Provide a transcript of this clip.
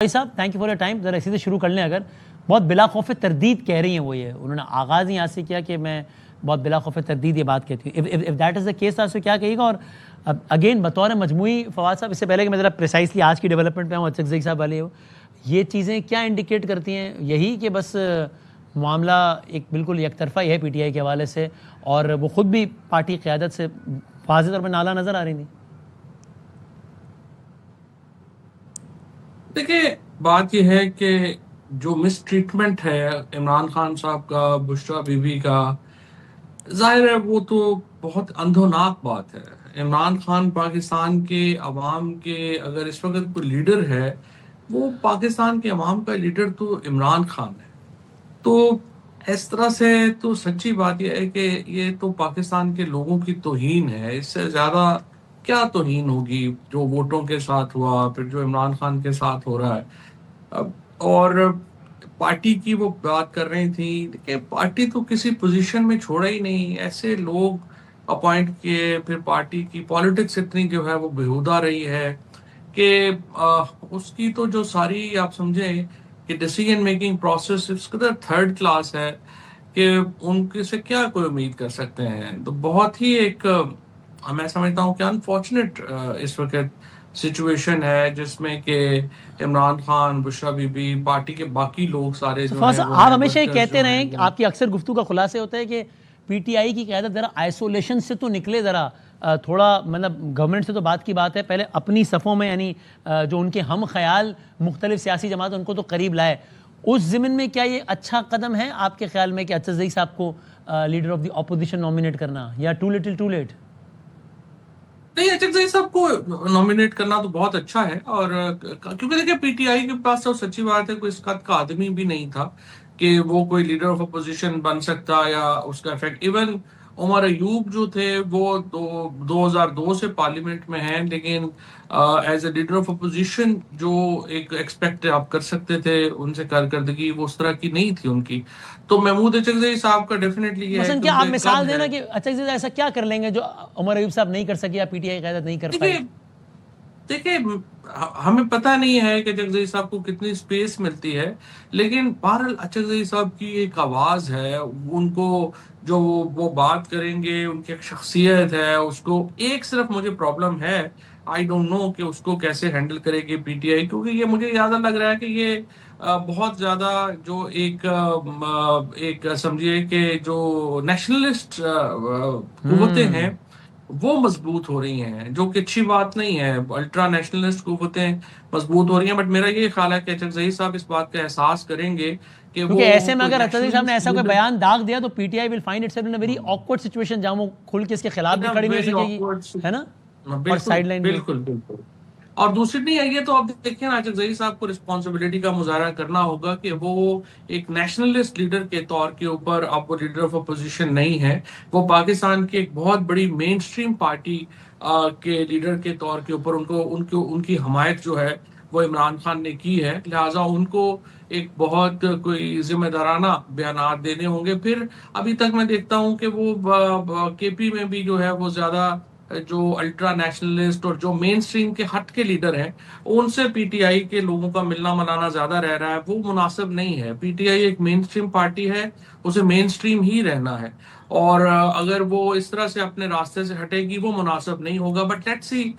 بھائی صاحب thank you for your time. ذرا اسی سے شروع کر لیں. اگر بہت بلا خوف تردید کہہ رہی ہیں وہ یہ انہوں نے آغاز ہی یہاں سے کیا کہ میں بہت بلا خوف تردید یہ بات کہتی ہوں. If that is the case آپ سے کیا کہے گا؟ اور اگین بطور مجموعی فواد صاحب اس سے پہلے کہ میں ذرا پریسائسلی آج کی ڈیولپمنٹ پہ ہوں اچھک صاحب والے یہ چیزیں کیا انڈیکیٹ کرتی ہیں؟ یہی کہ بس معاملہ ایک بالکل یک طرفہ ہی ہے پی ٹی آئی کے حوالے سے اور وہ خود بھی پارٹی قیادت سے واضح طور پر نالا نظر آ رہی تھی. دیکھیں بات یہ ہے کہ جو مس ٹریٹمنٹ ہے عمران خان صاحب کا بشریٰ بی بی کا، ظاہر ہے وہ تو بہت اندھوناک بات ہے. عمران خان پاکستان کے عوام کے اگر اس وقت کوئی لیڈر ہے، وہ پاکستان کے عوام کا لیڈر تو عمران خان ہے. تو اس طرح سے تو سچی بات یہ ہے کہ یہ تو پاکستان کے لوگوں کی توہین ہے. اس سے زیادہ کیا توہین ہوگی جو ووٹوں کے ساتھ ہوا، پھر جو عمران خان کے ساتھ ہو رہا ہے. اور پارٹی کی وہ بات کر رہی تھی کہ پارٹی تو کسی پوزیشن میں چھوڑا ہی نہیں، ایسے لوگ اپوائنٹ کیے. پھر پارٹی کی پالیٹکس اتنی جو ہے وہ بےہودہ رہی ہے کہ اس کی تو جو ساری آپ سمجھیں کہ ڈیسیجن میکنگ پروسیس اس قدر تھرڈ کلاس ہے کہ ان کے سے کیا کوئی امید کر سکتے ہیں. تو بہت ہی ایک میں سمجھتا ہوں کہ انفارچونیٹ اس وقت سچویشن ہے جس میں کہ عمران خان، بشریٰ بی بی، پارٹی کے باقی لوگ سارے جو ہیں وہ آپ ہیں ہمیشہ یہ ورکرز کہتے جو ہیں رہیں، وہ آپ کی اکثر گفتگو کا خلاصہ ہوتا ہے کہ پی ٹی آئی کی قیادت ذرا آئسولیشن سے تو نکلے، ذرا تھوڑا مطلب گورنمنٹ سے تو بات کی بات ہے، پہلے اپنی صفوں میں یعنی جو ان کے ہم خیال مختلف سیاسی جماعت ان کو تو قریب لائے. اس ضمن میں کیا یہ اچھا قدم ہے آپ کے خیال میں کہ اچھک صاحب کو leader of the opposition nominate کرنا، یا ٹو لٹل ٹو لیٹ؟ نہیں، اچھک صاحب کو نامینیٹ کرنا تو بہت اچھا ہے. اور کیونکہ دیکھیں پی ٹی آئی کے پاس تو سچی بات ہے کوئی اس قد کا آدمی بھی نہیں تھا کہ وہ کوئی لیڈر آف اپوزیشن بن سکتا یا اس کا افیکٹ. ایون عمر ایوب جو تھے وہ 2002 سے پارلیمنٹ میں ہیں، لیکن as a leader of opposition جو ایک ایکسپیکٹ آپ کر سکتے تھے ان سے کارکردگی وہ اس طرح کی نہیں تھی ان کی. تو محمود اچکزئی صاحب کا ڈیفینیٹلی یہ ہے مثلا کہ کیا ان کا آپ ایک مثال قد دینا ہے. کہ اچھک صاحب ایسا کیا کر لیں گے جو عمر ایوب صاحب نہیں کر سکے یا پی ٹی آئی قیادت نہیں کر پائی؟ دیکھیں ہمیں پتہ نہیں ہے کہ اچکزئی صاحب کو کتنی سپیس ملتی ہے، لیکن بہرحال اچکزئی صاحب کی ایک آواز ہے. ان کو جو وہ بات کریں گے، ان کی ایک شخصیت ہے. اس کو ایک صرف مجھے پرابلم ہے، آئی ڈونٹ نو کہ اس کو کیسے ہینڈل کرے گی پی ٹی آئی، کیونکہ یہ مجھے زیادہ لگ رہا ہے کہ یہ بہت زیادہ جو ایک سمجھیے کہ جو نیشنلسٹ قوتیں ہیں وہ مضبوط ہو رہی ہیں، جو کہ اچھی بات نہیں ہے. الٹرا نیشنلسٹ قوتیں مضبوط ہو رہی ہیں. بٹ میرا یہ خیال ہے کہ اچکزئی صاحب اس بات کا احساس کریں گے کہ کیونکہ وہ ایسے میں کوئی اگر اچھک صاحب نے نیشنلسٹ ایسا کوئی لیڈر بیان داغ دیا تو P T I will find itself in a very awkward situation جہاں وہ کھل کے اس کے خلاف ان بھی اے کھڑی نہیں ہو ویری سکے گی، آکورڈ. ہے نا، اور بالکل سائڈ لائن بھی. بالکل بالکل. اور دوسری نہیں ہے، یہ تو آپ دیکھیں نا اچکزئی صاحب کو رسپانسبلٹی کا مظاہرہ کرنا ہوگا کہ وہ ایک نیشنلسٹ لیڈر کے طور کے اوپر اب وہ لیڈر آف اپوزیشن نہیں ہے. وہ پاکستان کی ایک بہت بڑی مین سٹریم پارٹی کے لیڈر کے طور کے اوپر ان کی حمایت جو ہے وہ عمران خان نے کی ہے. لہٰذا ان کو ایک بہت کوئی ذمہ دارانہ بیانات دینے ہوں گے. پھر ابھی تک میں دیکھتا ہوں کہ وہ کے پی میں بھی جو ہے وہ زیادہ جو الٹرا نیشنلسٹ اور جو مین سٹریم کے ہٹ کے لیڈر ہیں ان سے پی ٹی آئی کے لوگوں کا ملنا ملانا زیادہ رہ رہا ہے. وہ مناسب نہیں ہے. پی ٹی آئی ایک مین سٹریم پارٹی ہے، اسے مین سٹریم ہی رہنا ہے. اور اگر وہ اس طرح سے اپنے راستے سے ہٹے گی وہ مناسب نہیں ہوگا. But let's see